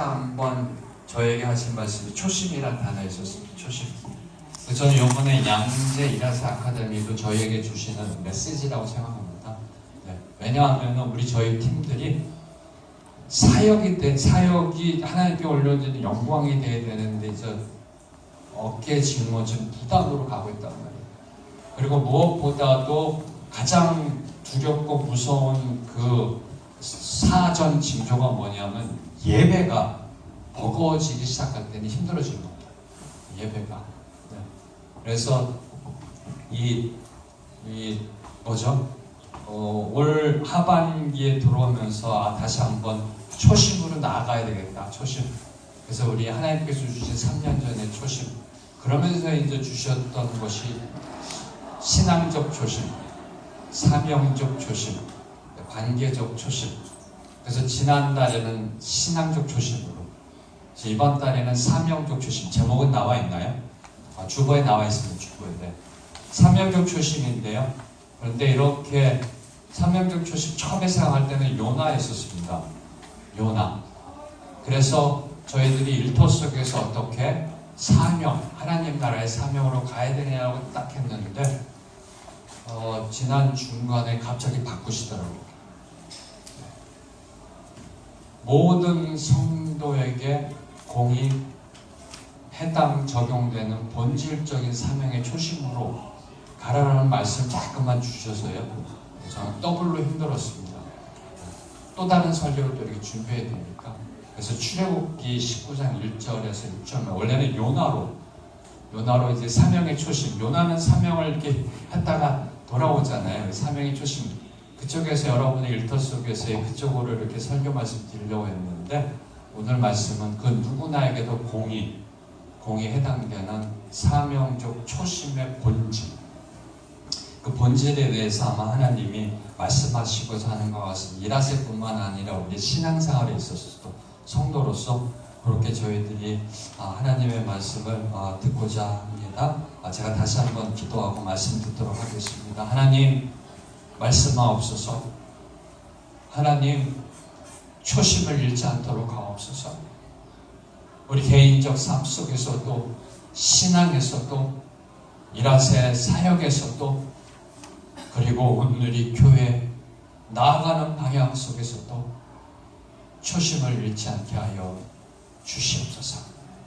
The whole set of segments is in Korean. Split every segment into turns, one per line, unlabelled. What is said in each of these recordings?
한번 저에게 하신 말씀이 초심이란 단어에 있었습니다. 초심. 저는 이번에 양재 이라세 아카데미도 저희에게 주시는 메시지라고 생각합니다. 네. 왜냐하면 우리 저희 팀들이 사역이 하나님께 올려지는 영광이 되어야 되는데 어깨에 짊어진 부담으로 가고 있단 말이에요. 그리고 무엇보다도 가장 두렵고 무서운 그 사전 징조가 뭐냐면 예배가 버거워지기 시작할 때는 힘들어지는 겁니다. 예배가. 네. 그래서 올 하반기에 들어오면서 다시 한번 초심으로 나아가야 되겠다. 초심. 그래서 우리 하나님께서 주신 3년 전의 초심. 그러면서 이제 주셨던 것이 신앙적 초심, 사명적 초심, 관계적 초심. 그래서 지난달에는 신앙적 초심으로, 이번 달에는 사명적 초심. 제목은 나와 있나요? 주보에 나와 있습니다. 주보에. 네. 사명적 초심인데요. 그런데 이렇게 사명적 초심 처음에 생각할 때는 요나였었습니다. 요나. 그래서 저희들이 일터 속에서 어떻게 사명, 하나님 나라의 사명으로 가야 되냐고 딱 했는데 지난 중간에 갑자기 바꾸시더라고요. 모든 성도에게 공히 해당 적용되는 본질적인 사명의 초심으로 가라라는 말씀 잠깐만 주셔서요. 저는 더블로 힘들었습니다. 또 다른 설교를 또 이렇게 준비해야 되니까. 그래서 출애굽기 19장 1절에서 6절, 원래는 요나로 이제 사명의 초심. 요나는 사명을 이렇게 했다가 돌아오잖아요. 사명의 초심. 그쪽에서 여러분의 일터 속에서의 그쪽으로 이렇게 설교 말씀 드리려고 했는데, 오늘 말씀은 그 누구나에게도 공히 해당되는 사명적 초심의 본질. 그 본질에 대해서 아마 하나님이 말씀하시고자 하는 것 같습니다. 이라세뿐만 아니라 우리 신앙생활에 있어서도 성도로서 그렇게 저희들이 하나님의 말씀을 듣고자 합니다. 제가 다시 한번 기도하고 말씀 듣도록 하겠습니다. 하나님, 말씀하옵소서. 하나님, 초심을 잃지 않도록 하옵소서. 우리 개인적 삶 속에서도, 신앙에서도, 이라세 사역에서도, 그리고 오늘이 교회 나아가는 방향 속에서도 초심을 잃지 않게 하여 주시옵소서.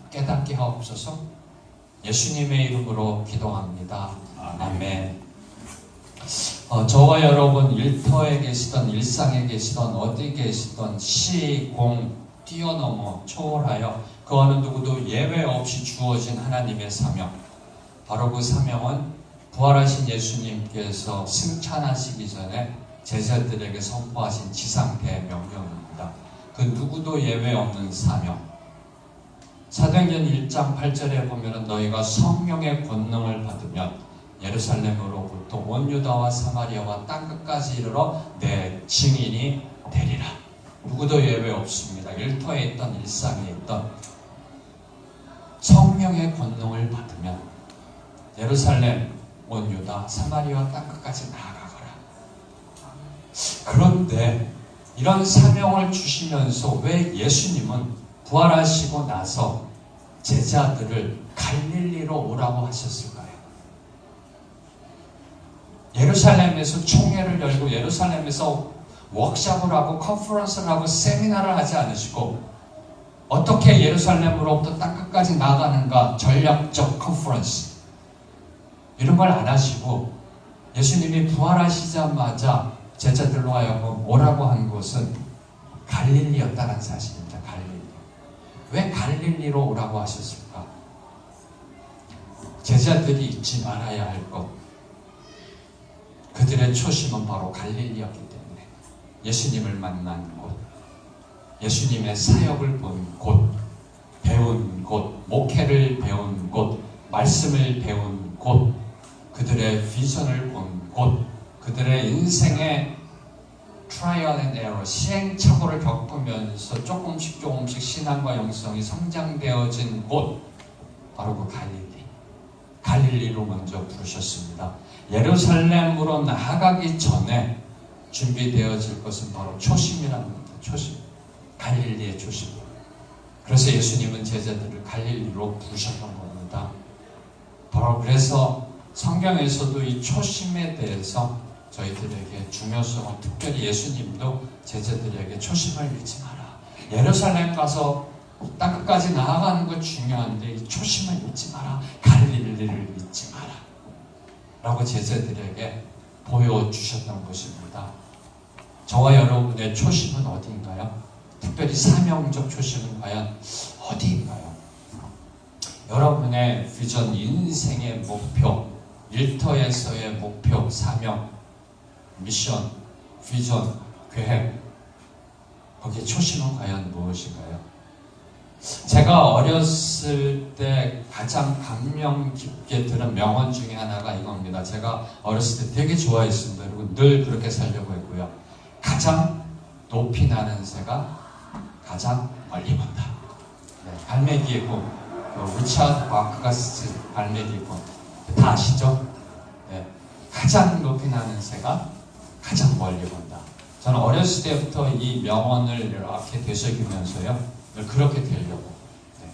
깨닫게 하옵소서. 예수님의 이름으로 기도합니다. 아멘. 저와 여러분 일터에 계시던, 일상에 계시던, 어디 계시던 시, 공, 뛰어넘어 초월하여 그 어느 누구도 예외 없이 주어진 하나님의 사명. 바로 그 사명은 부활하신 예수님께서 승천하시기 전에 제자들에게 선포하신 지상대명령입니다. 그 누구도 예외 없는 사명. 사도행전 1장 8절에 보면 너희가 성령의 권능을 받으면 예루살렘으로부터 온 유다와 사마리아와 땅끝까지 이르러 내 증인이 되리라. 누구도 예외 없습니다. 일터에 있던, 일상에 있던 성령의 권능을 받으면 예루살렘, 온 유다, 사마리아 땅끝까지 나아가거라. 그런데 이런 사명을 주시면서 왜 예수님은 부활하시고 나서 제자들을 갈릴리로 오라고 하셨을까요? 예루살렘에서 총회를 열고 예루살렘에서 워크숍을 하고 컨퍼런스를 하고 세미나를 하지 않으시고 어떻게 예루살렘으로부터 땅끝까지 나가는가 전략적 컨퍼런스 이런 걸 안 하시고 예수님이 부활하시자마자 제자들로 하여금 오라고 한 곳은 갈릴리였다는 사실입니다. 갈릴리. 왜 갈릴리로 오라고 하셨을까? 제자들이 잊지 말아야 할 것. 그들의 초심은 바로 갈릴리였기 때문에 예수님을 만난 곳, 예수님의 사역을 본 곳, 배운 곳, 목회를 배운 곳, 말씀을 배운 곳, 그들의 비전을 본 곳, 그들의 인생의 트라이얼 앤 에러, 시행착오를 겪으면서 조금씩 신앙과 영성이 성장되어진 곳, 바로 그 갈릴리로 먼저 부르셨습니다. 예루살렘으로 나아가기 전에 준비되어질 것은 바로 초심이라는 겁니다. 초심. 갈릴리의 초심. 그래서 예수님은 제자들을 갈릴리로 부르셨던 겁니다. 바로 그래서 성경에서도 이 초심에 대해서 저희들에게 중요성을, 특별히 예수님도 제자들에게 초심을 잃지 마라. 예루살렘 가서 땅끝까지 나아가는 것 중요한데 이 초심을 잃지 마라. 갈릴리를 잊지 마라. 라고 제자들에게 보여주셨던 것입니다. 저와 여러분의 초심은 어디인가요? 특별히 사명적 초심은 과연 어디인가요? 여러분의 비전, 인생의 목표, 일터에서의 목표, 사명, 미션, 비전, 계획, 거기에 초심은 과연 무엇인가요? 제가 어렸을 때 가장 감명 깊게 들은 명언 중에 하나가 이겁니다. 제가 어렸을 때 되게 좋아했습니다. 그리고 늘 그렇게 살려고 했고요. 가장 높이 나는 새가 가장 멀리 본다. 네, 갈매기의 꿈, 리차드 바크가 쓴 갈매기의 꿈, 다 아시죠? 네, 가장 높이 나는 새가 가장 멀리 본다. 저는 어렸을 때부터 이 명언을 이렇게 되새기면서요, 늘 그렇게 되려고. 네.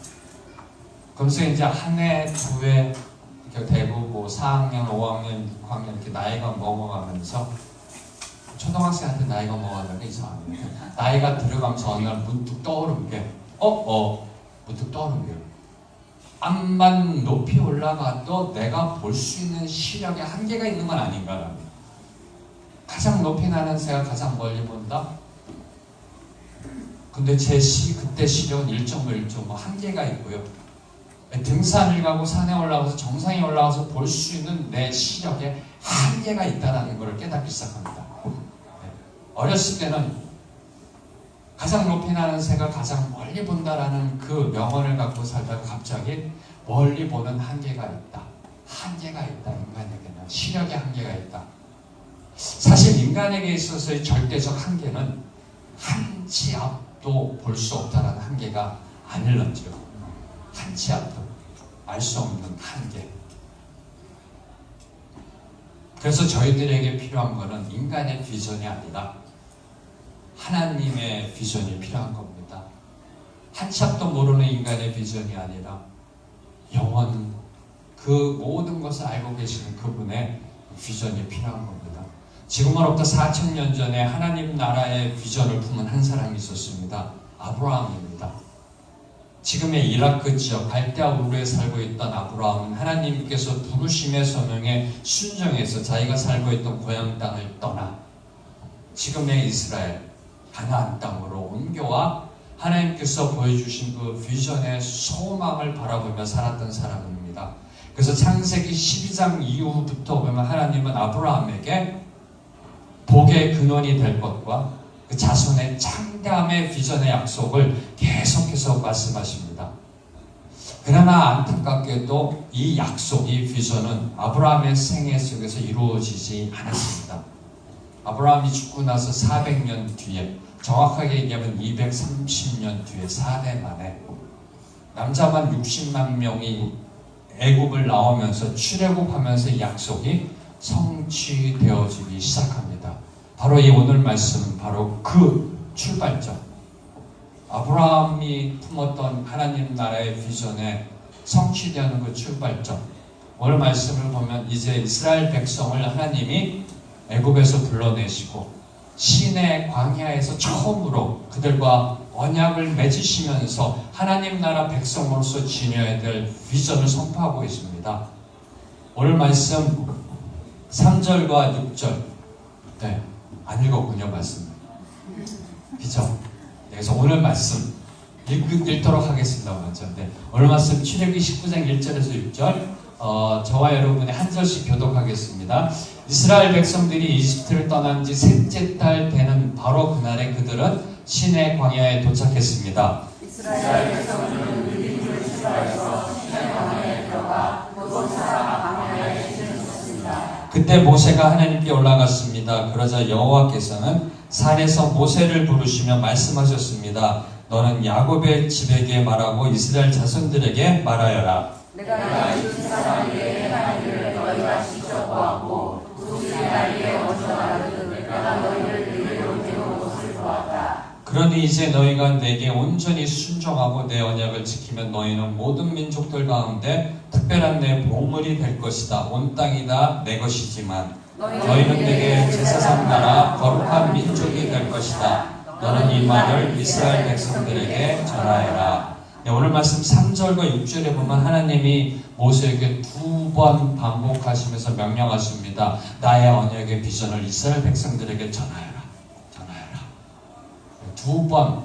그러면서 이제 한 해, 두 해 이렇게 되고, 뭐 4학년, 5학년, 6학년 이렇게 나이가 먹어가면서, 초등학생한테 나이가 먹어가는 게 이상합니다. 나이가 들어가면서 어느 날 문득 떠오른 게, 문득 떠오른 게, 암만 높이 올라가도 내가 볼 수 있는 시력에 한계가 있는 건 아닌가라는. 가장 높이 나는 새가 가장 멀리 본다? 근데 그때 시력은 1.1점 한계가 있고요. 등산을 가고 산에 올라가서 정상에 올라가서 볼 수 있는 내 시력에 한계가 있다는 것을 깨닫기 시작합니다. 어렸을 때는 가장 높이 나는 새가 가장 멀리 본다라는 그 명언을 갖고 살다가 갑자기 멀리 보는 한계가 있다. 한계가 있다. 인간에게는 시력의 한계가 있다. 사실 인간에게 있어서의 절대적 한계는 한 치 앞도 볼 수 없다라는 한계가 아닐런지요. 한 치 앞도 알 수 없는 한계. 그래서 저희들에게 필요한 것은 인간의 비전이 아니라 하나님의 비전이 필요한 겁니다. 한 치 앞도 모르는 인간의 비전이 아니라 영원, 그 모든 것을 알고 계시는 그분의 비전이 필요한 겁니다. 지금으로부터 4,000년 전에 하나님 나라의 비전을 품은 한 사람이 있었습니다. 아브라함입니다. 지금의 이라크 지역 갈대아 우르에 살고 있던 아브라함은 하나님께서 부르심의 소명에 순종해서 자기가 살고 있던 고향 땅을 떠나 지금의 이스라엘 가나안 땅으로 옮겨와 하나님께서 보여주신 그 비전의 소망을 바라보며 살았던 사람입니다. 그래서 창세기 12장 이후부터 보면 하나님은 아브라함에게 복의 근원이 될 것과 그 자손의 창대함의 비전의 약속을 계속해서 말씀하십니다. 그러나 안타깝게도 이 약속, 이 비전은 아브라함의 생애 속에서 이루어지지 않았습니다. 아브라함이 죽고 나서 400년 뒤에, 정확하게 얘기하면 230년 뒤에 4대 만에 남자만 60만 명이 애굽을 나오면서 출애굽하면서 이 약속이 성취되어지기 시작합니다. 바로 이 오늘 말씀은 바로 그 출발점, 아브라함이 품었던 하나님 나라의 비전에 성취되는 그 출발점. 오늘 말씀을 보면 이제 이스라엘 백성을 하나님이 애굽에서 불러내시고 시내 광야에서 처음으로 그들과 언약을 맺으시면서 하나님 나라 백성으로서 지녀야 될 비전을 선포하고 있습니다. 오늘 말씀 3절과 6절 안 읽었군요. 말씀. 그죠? 그래서 오늘 말씀 읽도록 하겠습니다. 먼저. 오늘 말씀 출애굽기 19장 1절에서 6절 저와 여러분이 한 절씩 교독하겠습니다. 이스라엘 백성들이 이집트를 떠난 지 셋째 달 되는 바로 그날에 그들은 시내 광야에 도착했습니다. 이스라엘 백성들은 느림을 출발해서 시내 광야에 들어가 그곳 사람 광야에 이르렀습니다. 그때 모세가 하나님께 올라갔습니다. 그러자 여호와께서는 산에서 모세를 부르시며 말씀하셨습니다. 너는 야곱의 집에게 말하고 이스라엘 자손들에게 말하여라. 내가 이웃 사람에게 행한 일을 너희가 직접 보았고 우리의 날에 먼저 말하듯 내가 너희를 이리로 데려온 것을 보았다. 그러니 이제 너희가 내게 온전히 순종하고 내 언약을 지키면 너희는 모든 민족들 가운데 특별한 내 보물이 될 것이다. 온 땅이 다 내 것이지만 너희는 내게 제사장 나라 거룩한 민족이 될 것이다. 너는 이 말을 이스라엘 백성들에게 전하여라. 네, 오늘 말씀 3절과 6절에 보면 하나님이 모세에게 2번 반복하시면서 명령하십니다. 나의 언약의 비전을 이스라엘 백성들에게 전하여라. 2번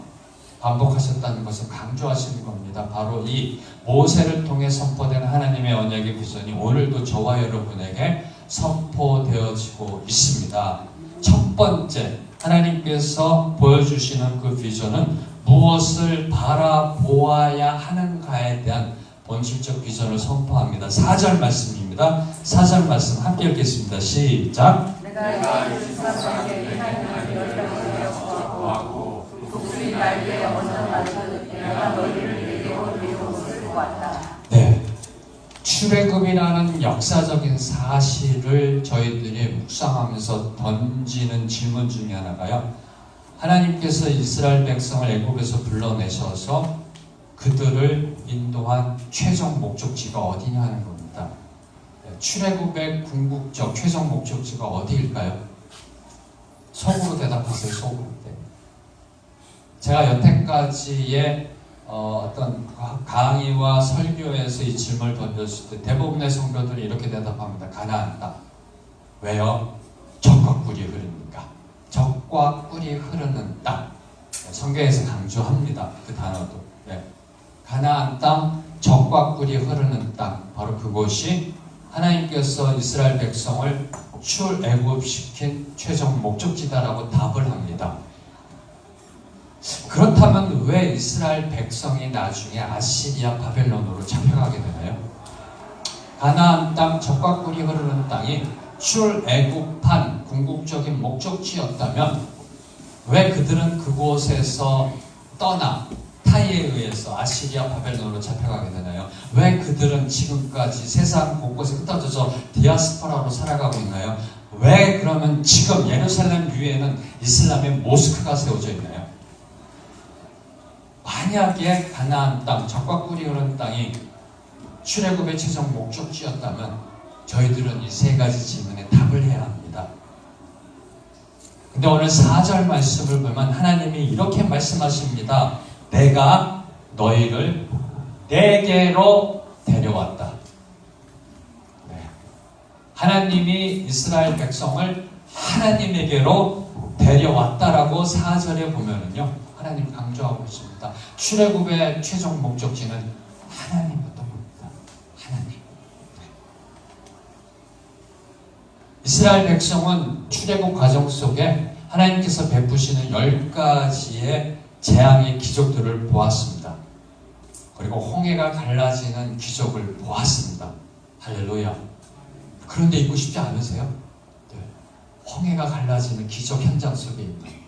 반복하셨다는 것을 강조하시는 겁니다. 바로 이 모세를 통해 선포된 하나님의 언약의 비전이 오늘도 저와 여러분에게 선포되어지고 있습니다. 첫 번째, 하나님께서 보여주시는 그 비전은 무엇을 바라보아야 하는가에 대한 본질적 비전을 선포합니다. 4절 말씀입니다. 4절 말씀 함께 읽겠습니다. 시작. 내가 이스라엘에게 하나님의 열정을 구하고 독수리 날개에 얹은 날을 내가 너희를 내게로 데려올 것 같다. 네, 출애굽이라는 역사적인 사실을 저희들이 묵상하면서 던지는 질문 중에 하나가요. 하나님께서 이스라엘 백성을 애굽에서 불러내셔서 그들을 인도한 최종 목적지가 어디냐 하는 겁니다. 출애굽의 궁극적 최종 목적지가 어디일까요? 속으로 대답하세요. 속으로. 제가 여태까지의 어떤 강의와 설교에서 이 질문을 던졌을 때 대부분의 성도들이 이렇게 대답합니다. 가나안 땅. 왜요? 젖과 꿀이 흐르니까. 젖과 꿀이 흐르는 땅. 성경에서 강조합니다. 그 단어도. 네. 가나안 땅, 젖과 꿀이 흐르는 땅. 바로 그곳이 하나님께서 이스라엘 백성을 출애굽시킨 최종 목적지다라고 답을 합니다. 그렇다면 왜 이스라엘 백성이 나중에 아시리아 바벨론으로 잡혀가게 되나요? 가나안 땅, 젖과 꿀이 흐르는 땅이 출애굽한 궁극적인 목적지였다면 왜 그들은 그곳에서 떠나 타이에 의해서 아시리아 바벨론으로 잡혀가게 되나요? 왜 그들은 지금까지 세상 곳곳에 흩어져서 디아스포라로 살아가고 있나요? 왜 그러면 지금 예루살렘 위에는 이슬람의 모스크가 세워져 있나요? 만약에 가나안 땅, 젖과 꿀이 흐르는 땅이 출애굽의 최종 목적지였다면 저희들은 이 세 가지 질문에 답을 해야 합니다. 근데 오늘 4절 말씀을 보면 하나님이 이렇게 말씀하십니다. 내가 너희를 내게로 데려왔다. 네. 하나님이 이스라엘 백성을 하나님에게로 데려왔다라고 4절에 보면은요. 하나님 강조하고 있습니다. 출애굽의 최종 목적지는 하나님부터 봅니다. 하나님. 이스라엘 백성은 출애굽 과정 속에 하나님께서 베푸시는 10가지의 재앙의 기적들을 보았습니다. 그리고 홍해가 갈라지는 기적을 보았습니다. 할렐루야. 그런데 있고 싶지 않으세요? 네. 홍해가 갈라지는 기적 현장 속에 있는.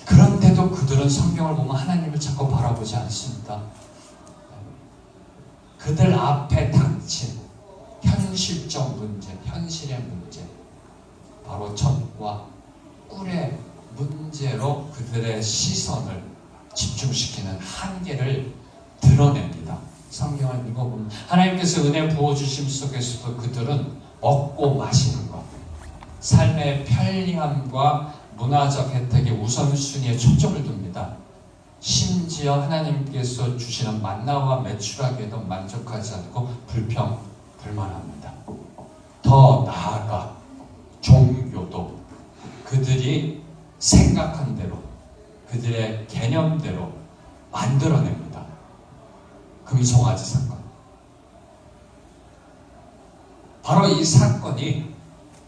그런데도 그들은 성경을 보면 하나님을 자꾸 바라보지 않습니다. 그들 앞에 닥친 현실적 문제, 현실의 문제, 바로 젖과 꿀의 문제로 그들의 시선을 집중시키는 한계를 드러냅니다. 성경을 읽어보면 하나님께서 은혜 부어주심 속에서도 그들은 먹고 마시는 것, 삶의 편리함과 문화적 혜택의 우선순위에 초점을 둡니다. 심지어 하나님께서 주시는 만나와 메추라기에도 만족하지 않고 불평불만합니다. 더 나아가 종교도 그들이 생각한 대로 그들의 개념대로 만들어냅니다. 금송아지 사건. 바로 이 사건이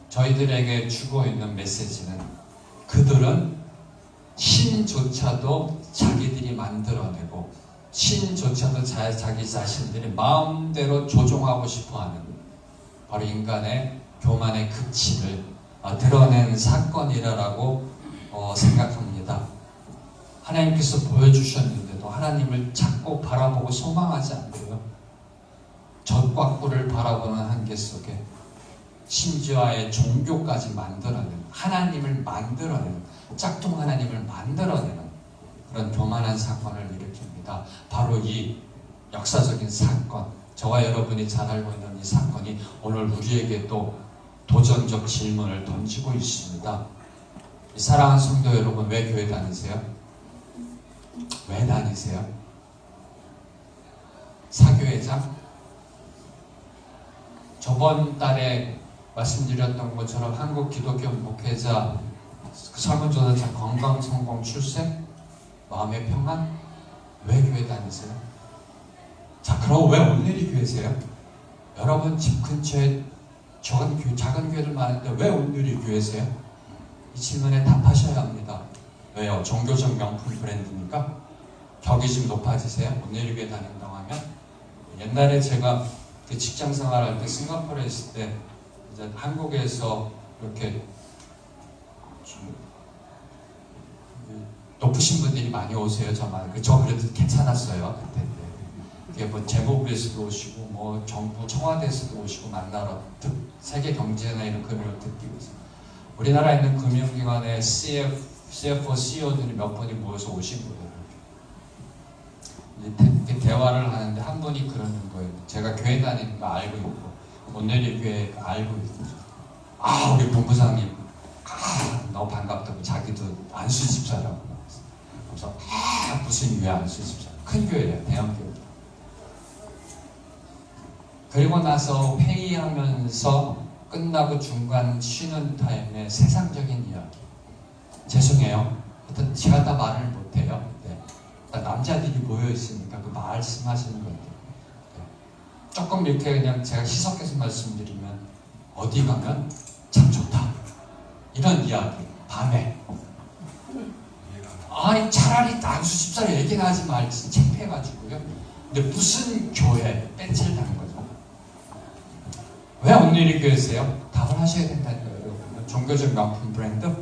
저희들에게 주고 있는 메시지는 그들은 신조차도 자기들이 만들어내고 신조차도 자기 자신들이 마음대로 조종하고 싶어하는 바로 인간의 교만의 극치를 드러낸 사건이라고 생각합니다. 하나님께서 보여주셨는데도 하나님을 찾고 바라보고 소망하지 않고요. 젖과 꿀을 바라보는 한계 속에 심지어 아예 종교까지 만들어내는, 하나님을 만들어내는, 짝퉁 하나님을 만들어내는 그런 교만한 사건을 일으킵니다. 바로 이 역사적인 사건, 저와 여러분이 잘 알고 있는 이 사건이 오늘 우리에게 또 도전적 질문을 던지고 있습니다. 사랑하는 성도 여러분, 왜 교회 다니세요? 왜 다니세요? 사교회장? 저번 달에 말씀드렸던 것처럼 한국 기독교 목회자 설문조사자 건강, 성공, 출세, 마음의 평안? 왜 교회 다니세요? 자, 그럼 왜 온누리 교회세요? 여러분 집 근처에 작은 교회들 많은데 왜 온누리 교회세요? 이 질문에 답하셔야 합니다. 왜요? 종교적 명품 브랜드니까? 격이 좀 높아지세요? 온누리 교회 다닌다고 하면? 옛날에 제가 그 직장 생활할 때 싱가포르에 있을 때 이제 한국에서 이렇게 좀 높으신 분들이 많이 오세요. 저 그래도 괜찮았어요. 그때. 이게 뭐 재무부에서도 오시고 뭐 정부 청와대에서도 오시고 만나러 세계 경제나 이런 금융을 듣기 위해서 우리나라에 있는 금융기관의 CFO, CEO들이 몇 분이 모여서 오신 거예요. 이렇게 대화를 하는데 한 분이 그러는 거예요. 제가 교회 다니는 거 알고 있고 온누리 교회 알고 있고 우리 본부장님 너무 반갑다고 자기도 안수 집사라고 그래서 무슨 왜 안수 집사? 큰 교회예요. 대형 교회. 그리고 나서 회의하면서 끝나고 중간 쉬는 타임에 세상적인 이야기. 죄송해요. 일단 제가 다 말을 못해요. 네. 남자들이 모여있으니까 그 말씀하시는 것들. 네. 조금 이렇게 그냥 제가 희석해서 말씀드리면 어디 가면 참 좋다. 이런 이야기. 밤에. 차라리 안수 집사를 얘기나 하지 말지. 창피해가지고요. 근데 무슨 교회 뺀질 다는 거죠. 왜 온누리 교회세요? 답을 하셔야 된다는 거예요. 종교적 명품 브랜드?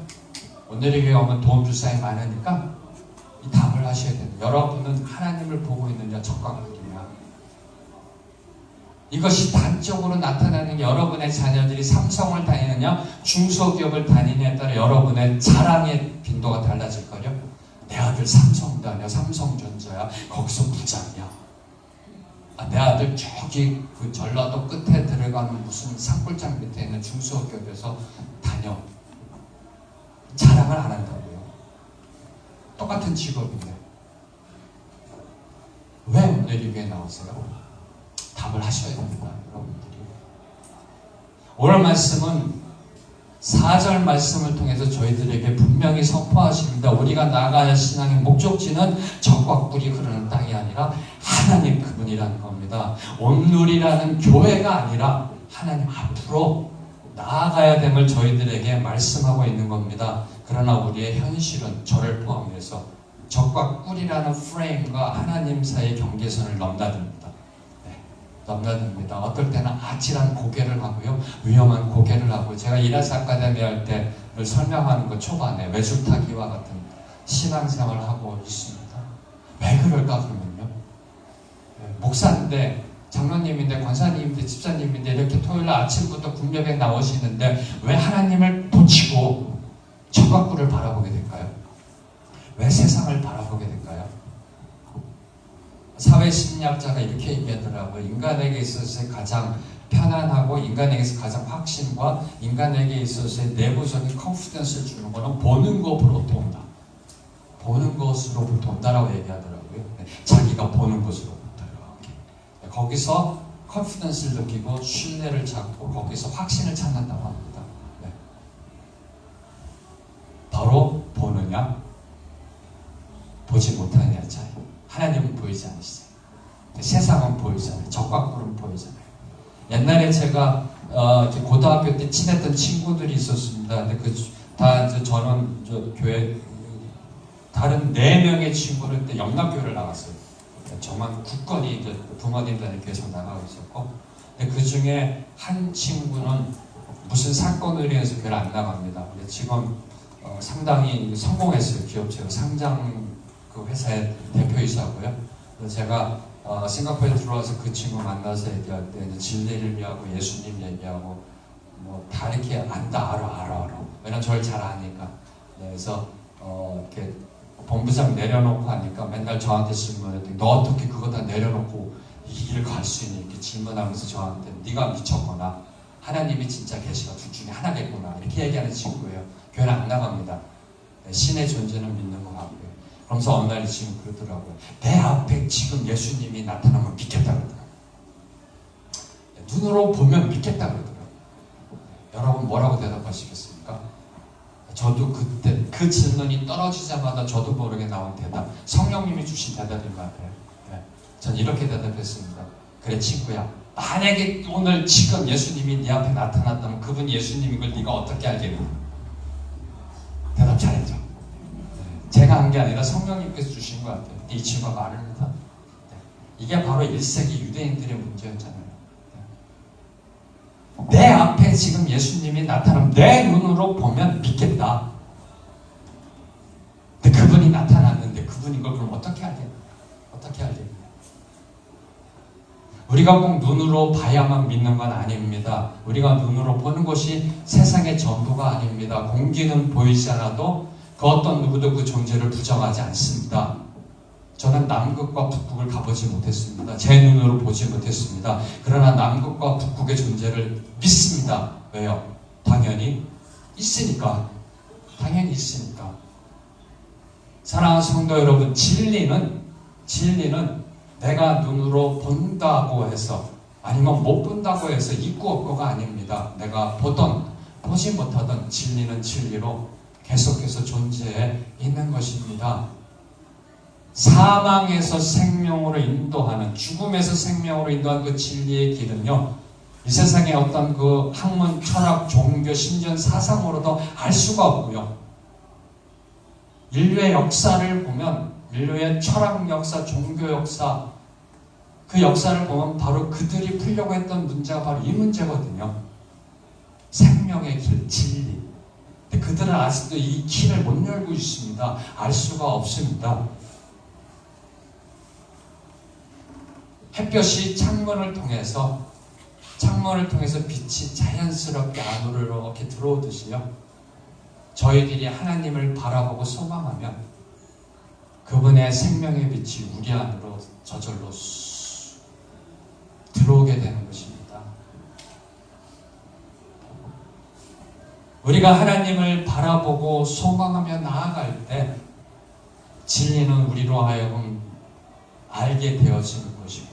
온누리 교회 오면 도움 줄 사람이 많으니까 이 답을 하셔야 됩니다. 여러분은 하나님을 보고 있느냐 적각이냐. 이것이 단적으로 나타나는 게 여러분의 자녀들이 삼성을 다니느냐 중소기업을 다니느냐에 따라 여러분의 자랑의 빈도가 달라질걸요. 내 아들 삼성 다녀, 삼성전자야. 거기서 부장이야. 내 아들 저기 그 전라도 끝에 들어가는 무슨 산골장 밑에 있는 중소기업에서 다녀. 자랑을 안 한다고요. 똑같은 직업인데 왜 온누리 교회에 나오세요? 답을 하셔야 됩니다. 여러분들이. 오늘 말씀은 4절 말씀을 통해서 저희들에게 분명히 선포하십니다. 우리가 나아가야 할 신앙의 목적지는 적과 꿀이 흐르는 땅이 아니라 하나님 그분이라는 겁니다. 온누리라는 교회가 아니라 하나님 앞으로 나아가야 됨을 저희들에게 말씀하고 있는 겁니다. 그러나 우리의 현실은 저를 포함해서 적과 꿀이라는 프레임과 하나님 사이의 경계선을 넘나듭니다. 넘나듭니다. 어떨 때는 아찔한 고개를 하고요. 위험한 고개를 하고 제가 이라스 아카데미 할 때를 설명하는 것 초반에 외줄타기와 같은 신앙생활을 하고 있습니다. 왜 그럴까 그러면요. 목사인데 장로님인데 권사님인데 집사님인데 이렇게 토요일 아침부터 국력에 나오시는데 왜 하나님을 놓치고 적과 꿀을 바라보게 될까요? 왜 세상을 바라보게 될까요? 사회심리학자가 이렇게 얘기하더라고요. 인간에게 있어서 가장 편안하고 인간에게 있어서 가장 확신과 인간에게 있어서의 내부적인 컨피던스를 주는 것은 보는 것으로부터 온다. 보는 것으로부터 온다라고 얘기하더라고요. 자기가 보는 것으로부터 이렇게. 거기서 컨피던스를 느끼고 신뢰를 찾고 거기서 확신을 찾는다고 합니다. 네. 바로 보느냐 보지 못하느냐 차이. 하나님은 보이지 않으시죠. 세상은 보이잖아요. 적과 꿀은 보이잖아요. 옛날에 제가 고등학교 때 친했던 친구들이 있었습니다. 근데 다 이제 저는 교회 다른 4명의 친구를 그때 영남교회를 나갔어요. 저만 굳건히 이제 부모님들한테 계속 나가고 있었고, 근데 그 중에 한 친구는 무슨 사건으로 인해서 교회를 안 나갑니다. 근데 지금 상당히 성공했어요. 기업체로 상장 그 회사의 대표이사고요. 그래서 제가 싱가포르에 들어와서 그 친구 만나서 얘기할 때 이제 진리를 얘기하고 예수님 얘기하고 뭐 다 이렇게 알아. 왜냐면 저를 잘 아니까. 네, 그래서 이렇게 본부장 내려놓고 하니까 맨날 저한테 질문했더니 너 어떻게 그거 다 내려놓고 이 길을 갈 수 있니? 이렇게 질문하면서 저한테 네가 미쳤거나 하나님이 진짜 계시가 둘 중에 하나겠구나 이렇게 얘기하는 친구예요. 교회는 안 나갑니다. 신의 존재는 믿는 것 같고요. 그러면서 어느 날 지금 그러더라고요. 내 앞에 지금 예수님이 나타나면 믿겠다 그러더라고요. 눈으로 보면 믿겠다 그러더라고요. 여러분 뭐라고 대답하시겠습니까? 저도 그때 그 질문이 떨어지자마자 저도 모르게 나온 대답, 성령님이 주신 대답인 것 같아요. 네. 전 이렇게 대답했습니다. 그래 친구야, 만약에 오늘 지금 예수님이 네 앞에 나타났다면 그분 예수님인 걸 네가 어떻게 알겠니? 대답 잘했죠. 네. 제가 한 게 아니라 성령님께서 주신 것 같아요. 이 친구가 말을 합니다. 네. 이게 바로 1세기 유대인들의 문제였잖아요. 내 앞에 지금 예수님이 나타나면 내 눈으로 보면 믿겠다. 근데 그분이 나타났는데 그분인 걸 그럼 어떻게 알겠냐? 어떻게 알겠냐? 우리가 꼭 눈으로 봐야만 믿는 건 아닙니다. 우리가 눈으로 보는 것이 세상의 전부가 아닙니다. 공기는 보이지 않아도 그 어떤 누구도 그 존재를 부정하지 않습니다. 저는 남극과 북극을 가보지 못했습니다. 제 눈으로 보지 못했습니다. 그러나 남극과 북극의 존재를 믿습니다. 왜요? 당연히 있으니까. 당연히 있으니까. 사랑하는 성도 여러분, 진리는 내가 눈으로 본다고 해서 아니면 못 본다고 해서 있고 없고가 아닙니다. 내가 보던 보지 못하던 진리는 진리로 계속해서 존재해 있는 것입니다. 사망에서 생명으로 인도하는, 죽음에서 생명으로 인도하는 그 진리의 길은요, 이 세상의 어떤 그 학문, 철학, 종교, 심지어 사상으로도 알 수가 없고요. 인류의 역사를 보면, 인류의 철학 역사, 종교 역사, 그 역사를 보면 바로 그들이 풀려고 했던 문제가 바로 이 문제거든요. 생명의 길, 진리. 근데 그들은 아직도 이 길을 못 열고 있습니다. 알 수가 없습니다. 햇볕이 창문을 통해서 빛이 자연스럽게 안으로 이렇게 들어오듯이요. 저희들이 하나님을 바라보고 소망하면 그분의 생명의 빛이 우리 안으로 저절로 들어오게 되는 것입니다. 우리가 하나님을 바라보고 소망하며 나아갈 때 진리는 우리로 하여금 알게 되어지는 것이고요.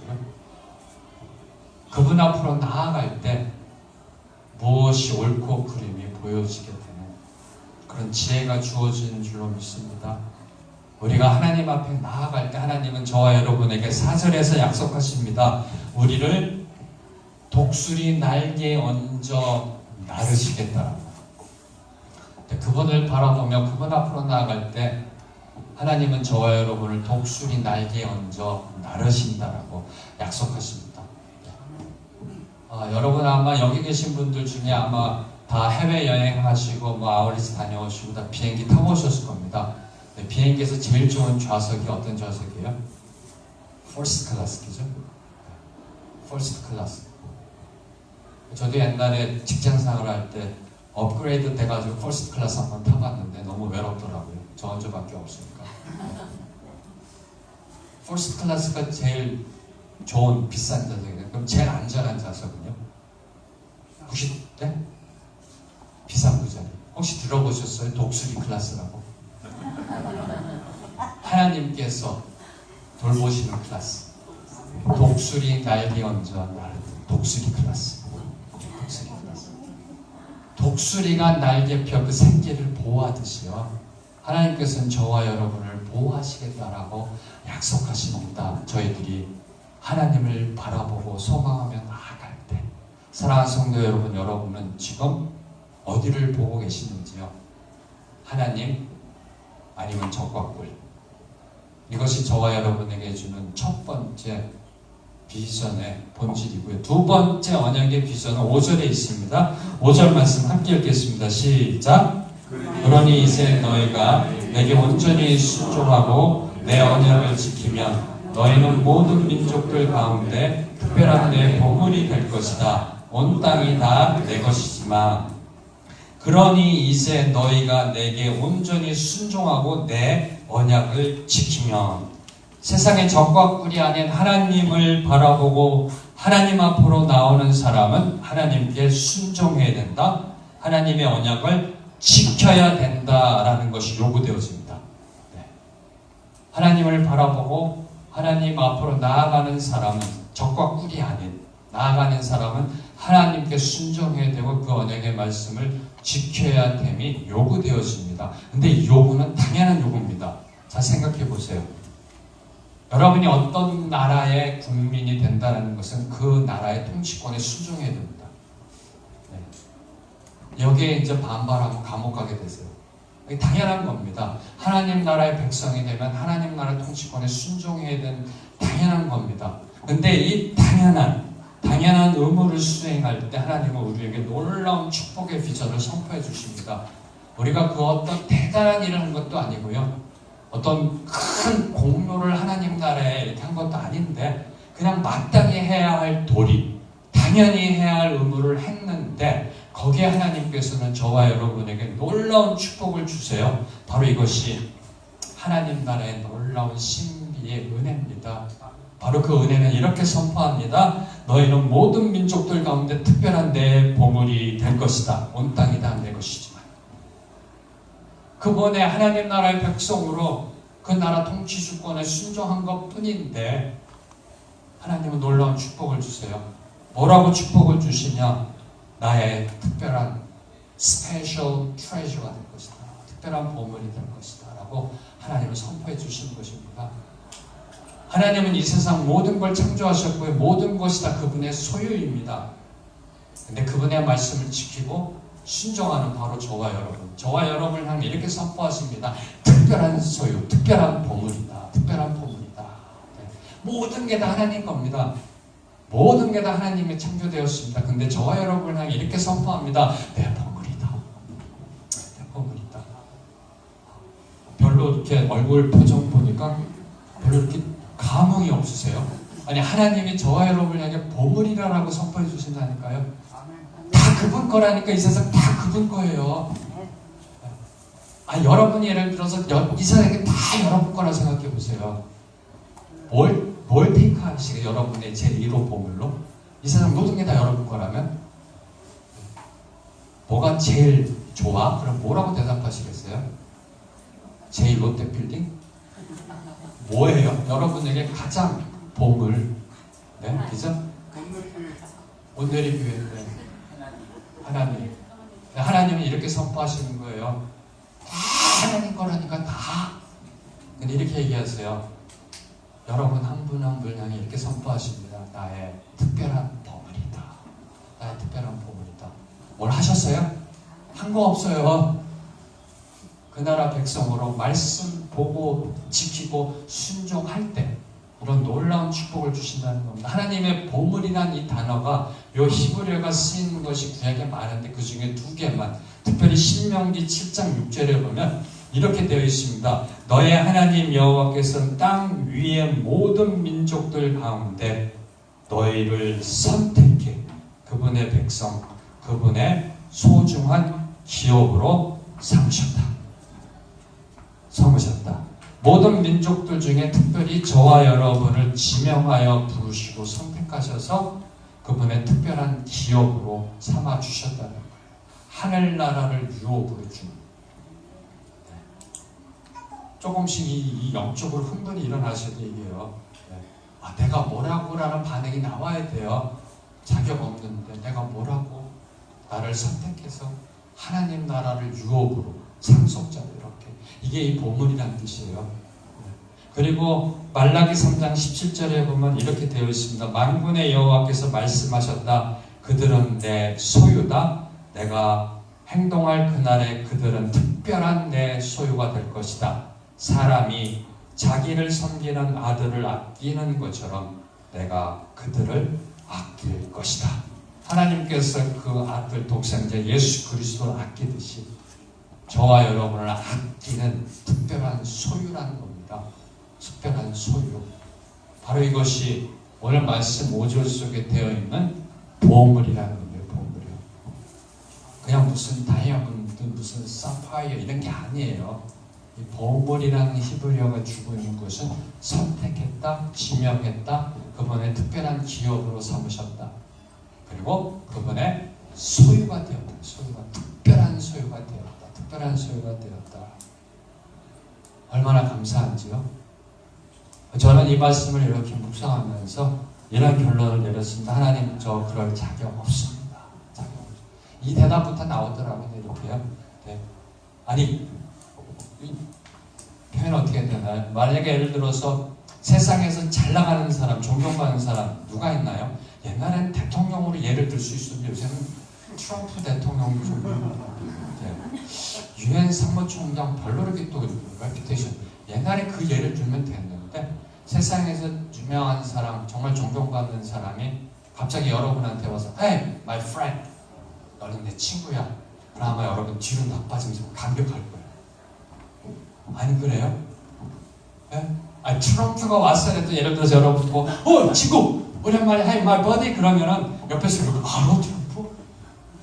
그분 앞으로 나아갈 때 무엇이 옳고 그름이 보여지게 되는 그런 지혜가 주어지는 줄로 믿습니다. 우리가 하나님 앞에 나아갈 때 하나님은 저와 여러분에게 4절에서 약속하십니다. 우리를 독수리 날개에 얹어 나르시겠다라고. 그분을 바라보며 그분 앞으로 나아갈 때 하나님은 저와 여러분을 독수리 날개에 얹어 나르신다라고 약속하십니다. 여러분 아마 여기 계신 분들 중에 아마 다 해외여행 하시고 아우리스 다녀오시고 다 비행기 타고 오셨을 겁니다. 네, 비행기에서 제일 좋은 좌석이 어떤 좌석이에요? 퍼스트 클래스죠? 퍼스트 클래스. 저도 옛날에 직장생활을 할 때 업그레이드 돼가지고 퍼스트 클래스 한번 타봤는데 너무 외롭더라고요. 저 혼자밖에 없으니까. 퍼스트 클래스가 제일 좋은 비싼 좌석이에요. 그럼 제일 안전한 좌석은요? 혹시 네? 비싼 그 자리. 혹시 들어보셨어요? 독수리 클래스라고? 하나님께서 돌보시는 클래스. 독수리 날개 얹어 나르는 독수리 클래스. 독수리 클래스. 독수리가 날개 펴 그 생기를 보호하듯이요. 하나님께서는 저와 여러분을 보호하시겠다라고 약속하십니다. 저희들이 하나님을 바라보고 소망하며 나아갈 때. 사랑하는 성도 여러분, 여러분은 지금 어디를 보고 계시는지요? 하나님 아니면 적과 꿀. 이것이 저와 여러분에게 주는 첫 번째 비전의 본질이고요. 두 번째 언약의 비전은 5절에 있습니다. 5절 말씀 함께 읽겠습니다. 시작. 그러니 이제 너희가 내게 온전히 순종하고 내 언약을 지키면 너희는 모든 민족들 가운데 특별한 내 보물이 될 것이다. 온 땅이 다 내 것이지만 그러니 이제 너희가 내게 온전히 순종하고 내 언약을 지키면 세상의 적과 꿀이 아닌 하나님을 바라보고 하나님 앞으로 나오는 사람은 하나님께 순종해야 된다. 하나님의 언약을 지켜야 된다라는 것이 요구되어집니다. 네. 하나님을 바라보고 하나님 앞으로 나아가는 사람은 적과 꿀이 아닌 나아가는 사람은 하나님께 순종해야 되고 그 언약의 말씀을 지켜야 됨이 요구되어집니다. 근데 이 요구는 당연한 요구입니다. 자, 생각해 보세요. 여러분이 어떤 나라의 국민이 된다는 것은 그 나라의 통치권에 순종해야 됩니다. 네. 여기에 이제 반발하면 감옥 가게 되세요. 이게 당연한 겁니다. 하나님 나라의 백성이 되면 하나님 나라 통치권에 순종해야 되는 당연한 겁니다. 근데 이 당연한 의무를 수행할 때 하나님은 우리에게 놀라운 축복의 비전을 선포해 주십니다. 우리가 그 어떤 대단한 일을 한 것도 아니고요. 어떤 큰 공로를 하나님 나라에 이렇게 한 것도 아닌데 그냥 마땅히 해야 할 도리, 당연히 해야 할 의무를 했는데 거기에 하나님께서는 저와 여러분에게 놀라운 축복을 주세요. 바로 이것이 하나님 나라의 놀라운 신비의 은혜입니다. 바로 그 은혜는 이렇게 선포합니다. 너희는 모든 민족들 가운데 특별한 내 보물이 될 것이다. 온 땅이 다 내 것이지만 그번에 하나님 나라의 백성으로 그 나라 통치 주권에 순종한 것 뿐인데 하나님은 놀라운 축복을 주세요. 뭐라고 축복을 주시냐? 나의 특별한 스페셜 트레저가 될 것이다. 특별한 보물이 될 것이다. 라고 하나님은 선포해 주시는 것입니다. 하나님은 이 세상 모든 걸 창조하셨고요. 모든 것이 다 그분의 소유입니다. 근데 그분의 말씀을 지키고 순종하는 바로 저와 여러분. 저와 여러분을 향해 이렇게 선포하십니다. 특별한 소유, 특별한 보물이다. 특별한 보물이다. 네. 모든 게 다 하나님 겁니다. 모든 게 다 하나님이 창조되었습니다. 근데 저와 여러분을 향해 이렇게 선포합니다. 내 보물이다. 내 보물이다. 별로 이렇게 얼굴 표정 보니까 별로 이렇게 감흥이 없으세요? 아니 하나님이 저와 여러분을 향해 보물이라고 선포해 주신다니까요. 다 그분 거라니까. 이 세상 다 그분 거예요. 여러분이 예를 들어서 이 세상이 다 여러분 거라 생각해 보세요. 뭘 테이크하시게 여러분의 제1호 보물로? 이 세상 모든 게 다 여러분 거라면? 뭐가 제일 좋아? 그럼 뭐라고 대답하시겠어요? 제1 롯데빌딩? 뭐예요? 여러분에게 가장 보물. 네? 그죠? 온누리 교회. 네. 하나님. 하나님은 이렇게 선포하시는 거예요. 다 하나님 거라니까 다. 근데 이렇게 얘기하세요. 여러분 한 분 한 분 향해 이렇게 선포하십니다. 나의 특별한 보물이다. 나의 특별한 보물이다. 뭘 하셨어요? 한 거 없어요. 그 나라 백성으로 말씀 보고 지키고 순종할 때 이런 놀라운 축복을 주신다는 겁니다. 하나님의 보물이란 이 단어가 요 히브리어가 쓰이는 것이 구약에 많은데 그 중에 두 개만, 특별히 신명기 7장 6절에 보면 이렇게 되어 있습니다. 너의 하나님 여호와께서는 땅 위의 모든 민족들 가운데 너희를 선택해 그분의 백성, 그분의 소중한 기업으로 삼으셨다. 모든 민족들 중에 특별히 저와 여러분을 지명하여 부르시고 선택하셔서 그분의 특별한 기업으로 삼아 주셨다는 거예요. 하늘나라를 유업으로 주는. 조금씩 이 영적으로 흥분이 일어나셔도 얘기해요. 내가 뭐라고라는 반응이 나와야 돼요. 자격 없는데 내가 뭐라고? 나를 선택해서 하나님 나라를 유업으로 상속자로 이렇게. 이게 이 보물이라는 뜻이에요. 그리고 말라기 3장 17절에 보면 이렇게 되어 있습니다. 만군의 여호와께서 말씀하셨다. 그들은 내 소유다. 내가 행동할 그날에 그들은 특별한 내 소유가 될 것이다. 사람이 자기를 섬기는 아들을 아끼는 것처럼 내가 그들을 아낄 것이다. 하나님께서 그 아들 독생자 예수 그리스도를 아끼듯이 저와 여러분을 아끼는 특별한 소유라는 겁니다. 특별한 소유. 바로 이것이 오늘 말씀 5절 속에 되어 있는 보물이라는 겁니다. 보물이요. 그냥 무슨 다이아몬드, 무슨 사파이어 이런 게 아니에요. 이 보물이라는 히브리어가 주고 있는 것은 선택했다, 지명했다, 그분의 특별한 기업으로 삼으셨다. 그리고 그분의 소유가 되었다. 특별한 소유가 되었다. 특별한 소유가 되었다. 얼마나 감사한지요. 저는 이 말씀을 이렇게 묵상하면서 이런 결론을 내렸습니다. 하나님, 저 그럴 자격 없습니다. 자격 없습니다. 이 대답부터 나오더라고요. 이렇게요. 네. 아니, 이 표현 어떻게 되나요? 만약에 예를 들어서 세상에서 잘 나가는 사람, 존경받는 사람 누가 있나요? 옛날엔 대통령으로 예를 들 수 있었는데 요새는 트럼프 대통령 유엔 상무총장 별로 이렇게 또 레피테이션. 옛날에 그 예를 들면 됐는데 세상에서 유명한 사람, 정말 존경받는 사람이 갑자기 여러분한테 와서 Hey, my friend, 너는 내 친구야. 그럼 아마 여러분 뒤로 나빠지면서 감격할 거예요. 아니 그래요? 네? 아니, 트럼프가 왔어야 또 예를 들어서 여러분 보고 친구! 오랜만에 Hey, my buddy! 그러면은 옆에서 이러고 너 트럼프?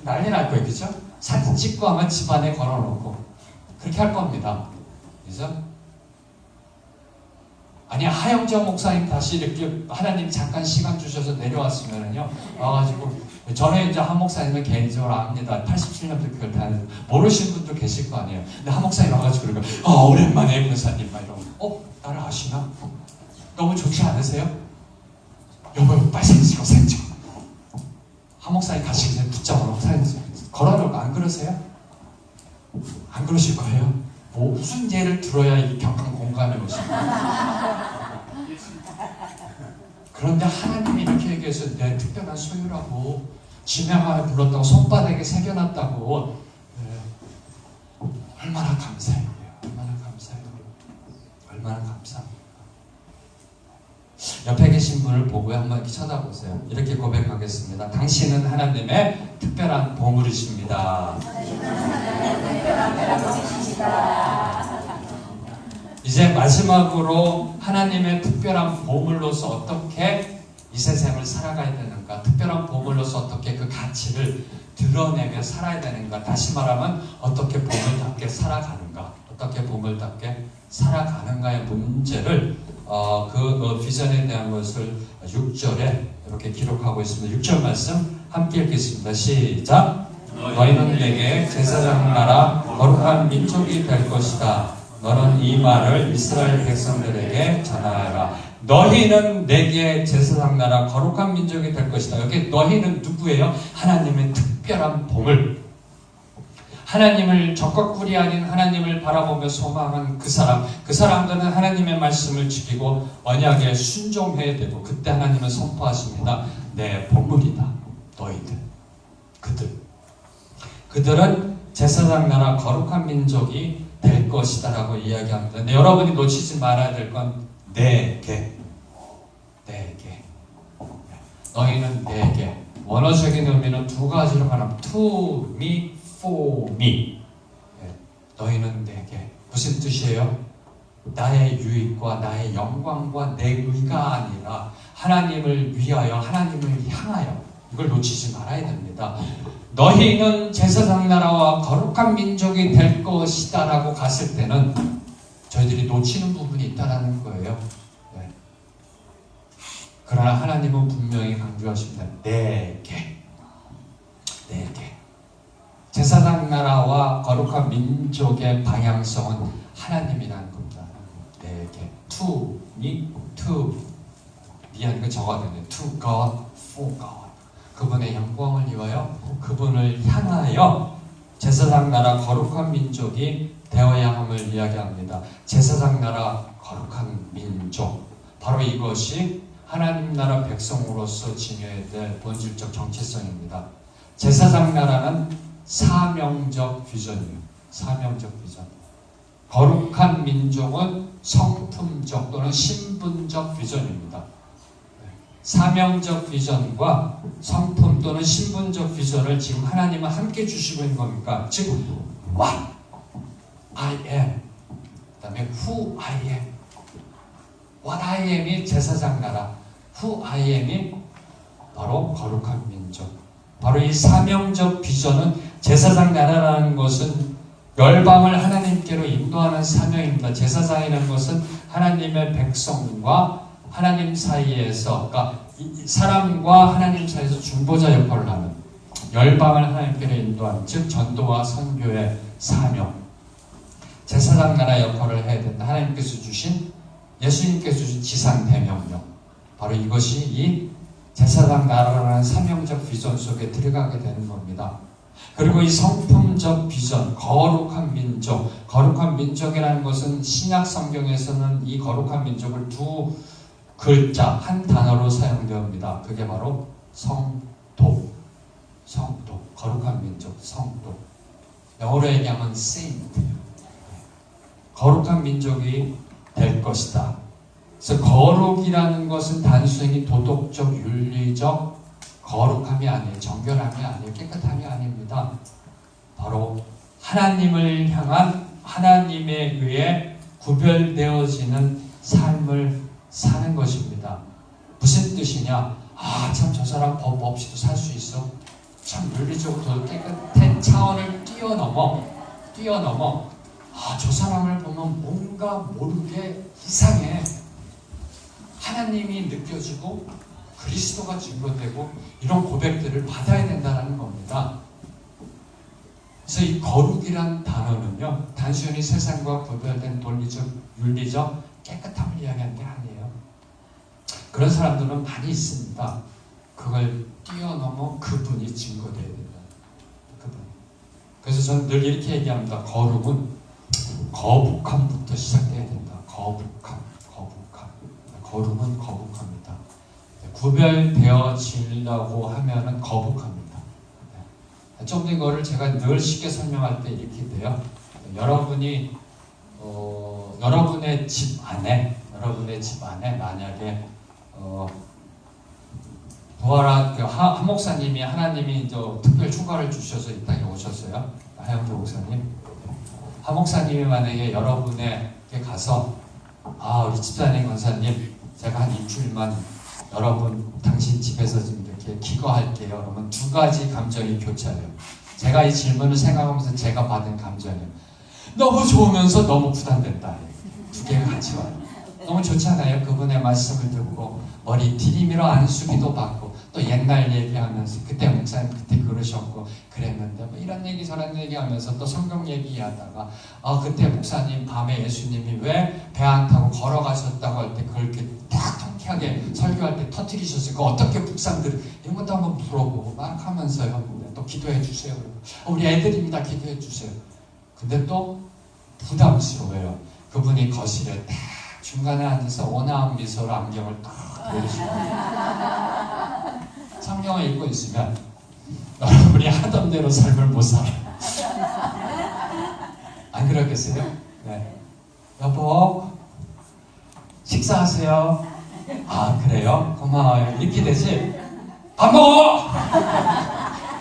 난리 날 거예요. 그죠? 사진 찍고 아마 집안에 걸어놓고 그렇게 할 겁니다. 그래서 아니 하영정 목사님 다시 이렇게 하나님 잠깐 시간 주셔서 내려왔으면은요 와가지고 저는 이제 한 목사님을 개인적으로 압니다. 87년부터 그걸 다 모르시는 분도 계실 거 아니에요. 근데 한 목사님 와가지고 그러고 오랜만에 목사님 막 이러고 나를 아시나? 너무 좋지 않으세요? 여보 빨리 사진 찍어 사진 찍어. 한 목사님 같이 그냥 붙잡아놓고 사진 찍어 걸어놓고 안 그러세요? 안 그러실 거예요? 무슨 예를 들어야 이 격한 공간을 오십니까? 그런데 하나님이 이렇게 얘기해서 내 특별한 소유라고 지명하에 불렀다고 손바닥에 새겨놨다고 얼마나 감사해요. 얼마나 감사해요. 얼마나 감사합니다. 옆에 계신 분을 보고 한번 이렇게 쳐다보세요. 이렇게 고백하겠습니다. 당신은 하나님의 특별한 보물이십니다. 이제 마지막으로 하나님의 특별한 보물로서 어떻게 이 세상을 살아가야 되는가, 특별한 보물로서 어떻게 그 가치를 드러내며 살아야 되는가, 다시 말하면 어떻게 보물답게 살아가는가, 어떻게 보물답게 살아가는가의 문제를 그 비전에 대한 것을 6절에 이렇게 기록하고 있습니다. 6절 말씀 함께 읽겠습니다. 시작. 너희는 내게 제사장 나라 거룩한 민족이 될 것이다. 너는 이 말을 이스라엘 백성들에게 전하여라. 너희는 내게 제사장 나라 거룩한 민족이 될 것이다. 여기 너희는 누구예요? 하나님의 특별한 보물. 하나님을 적각구리 아닌 하나님을 바라보며 소망한 그 사람들은 하나님의 말씀을 지키고 언약에 순종해야 되고, 그때 하나님은 선포하십니다. 내 보물이다. 너희들. 그들은 제사장 나라 거룩한 민족이 될 것이다 라고 이야기합니다. 근데 여러분이 놓치지 말아야 될 건 내게. 너희는 내게. 원어적인 의미는 두 가지로 말하면 to me, for me. 너희는 내게. 무슨 뜻이에요? 나의 유익과 나의 영광과 내 의가 아니라 하나님을 위하여, 하나님을 향하여. 이걸 놓치지 말아야 됩니다. 너희는 제사장 나라와 거룩한 민족이 될 것이다 라고 갔을 때는 저희들이 놓치는 부분이 있다는 거예요. 네. 그러나 하나님은 분명히 강조하십니다. 내게. 제사장 나라와 거룩한 민족의 방향성은 하나님이라는 겁니다. 내게. To me, to 미안, 적어야 되네. To God, for God. 그분의 영광을 위하여, 그분을 향하여 제사장 나라 거룩한 민족이 되어야 함을 이야기합니다. 제사장 나라 거룩한 민족, 바로 이것이 하나님 나라 백성으로서 지녀야 될 본질적 정체성입니다. 제사장 나라는 사명적 비전이에요. 사명적 비전. 거룩한 민족은 성품적 또는 신분적 비전입니다. 사명적 비전과 성품 또는 신분적 비전을 지금 하나님은 함께 주시고 있는 겁니까? 즉, what I am, 그 다음에 who I am. What I am이 제사장 나라, who I am이 바로 거룩한 민족. 바로 이 사명적 비전은 제사장 나라라는 것은 열방을 하나님께로 인도하는 사명입니다. 제사장이라는 것은 하나님의 백성과 하나님 사이에서, 그러니까 사람과 하나님 사이에서 중보자 역할을 하는, 열방을 하나님께로 인도하는, 즉 전도와 선교의 사명, 제사장 나라 역할을 해야 된다. 하나님께서 주신, 예수님께서 주신 지상 대명령, 바로 이것이 이 제사장 나라라는 사명적 비전 속에 들어가게 되는 겁니다. 그리고 이 성품적 비전, 거룩한 민족, 거룩한 민족이라는 것은 신약 성경에서는 이 거룩한 민족을 두 글자, 한 단어로 사용되옵니다. 그게 바로 성도, 성도, 거룩한 민족, 성도. 영어로 얘기하면 saint, 거룩한 민족이 될 것이다. 그래서 거룩이라는 것은 단순히 도덕적, 윤리적 거룩함이 아니에요. 정결함이 아니에요. 깨끗함이 아닙니다. 바로 하나님을 향한, 하나님에 의해 구별되어지는 삶을 사는 것입니다. 무슨 뜻이냐? 아, 참 저 사람 법 없이도 살 수 있어. 참 윤리적으로 깨끗한 차원을 뛰어넘어 아, 저 사람을 보면 뭔가 모르게 이상해. 하나님이 느껴지고 그리스도가 증거되고 이런 고백들을 받아야 된다는 겁니다. 그래서 이 거룩이란 단어는요, 단순히 세상과 구별된 논리적, 윤리적 깨끗함을 이야기하는 게 아니에요. 그런 사람들은 많이 있습니다. 그걸 뛰어넘어 그분이 증거되어야 된다. 그분. 그래서 저는 늘 이렇게 얘기합니다. 거룩은 거북함부터 시작돼야 된다. 거북함. 거룩은 거북합니다. 구별되어지려고 하면은 거북합니다. 좀 더 이거를 제가 늘 쉽게 설명할 때 이렇게 돼요. 여러분이 여러분의 집 안에 만약에 부활한 한 목사님이, 하나님이 특별 휴가를 주셔서 이 땅에 오셨어요. 하영조 목사님. 한 목사님이 만약에 여러분에게 가서, 아, 우리 집사님 권사님, 제가 한 일주일만 여러분 당신 집에서 좀 이렇게 기거할게요. 그러면 두 가지 감정이 교차해요. 제가 이 질문을 생각하면서 제가 받은 감정이에요. 너무 좋으면서 너무 부담된다. 두 개가 같이 와요. 너무 좋잖아요. 그분의 말씀을 듣고 머리 디리미러 안수기도 받고 또 옛날 얘기하면서 그때 목사님 그때 그러셨고 그랬는데 뭐 이런 얘기 저런 얘기하면서 또 성경 얘기하다가 그때 목사님 밤에 예수님이 왜 배 안 타고 걸어가셨다고 할 때 그걸 이렇게 딱 통쾌하게 설교할 때 터뜨리셨을까? 어떻게 묵상들 이런 것도 한번 물어보고 막 하면서요. 또 기도해 주세요. 우리 애들입니다. 기도해 주세요. 근데 또 부담스러워요. 그분이 거실에 딱 중간에 앉아서 온화한 미소로 안경을 딱 보여주시고 성경을 읽고 있으면 여러분이 하던 대로 삶을 못 살아요. 안 그러겠어요? 네. 여보, 식사하세요. 아, 그래요? 고마워요. 이렇게 되지? 밥 먹어!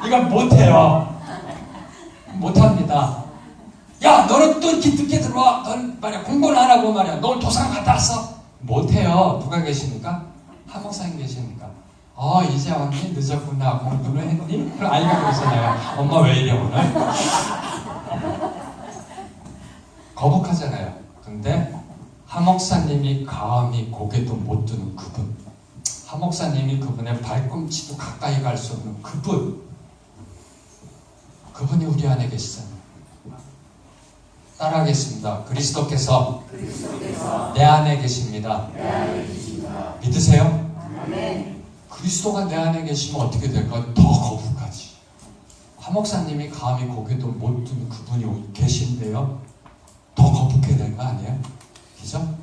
이건 못해요. 못합니다. 야, 너는 또 이렇게 늦게 들어와. 너는 말이야, 공부는 안 하고 말이야. 너 도서관 갔다 왔어? 못해요. 누가 계십니까? 한 목사님 계십니까? 이제 왔니? 늦었구나. 공부는 했니? 그럼 아이가 그러잖아요. 엄마 왜 이래 오늘? 거북하잖아요. 근데 한 목사님이 감히 고개도 못 드는 그분, 한 목사님이 그분의 발꿈치도 가까이 갈 수 없는 그분이 우리 안에 계시잖아요. 따라하겠습니다. 그리스도께서 내 안에 계십니다. 믿으세요? 아멘. 그리스도가 내 안에 계시면 어떻게 될까요? 더 거북하지. 한 목사님이 감히 고개도 못 드는 그분이 계신데요. 더 거북해야 되는 거 아니에요? 그죠?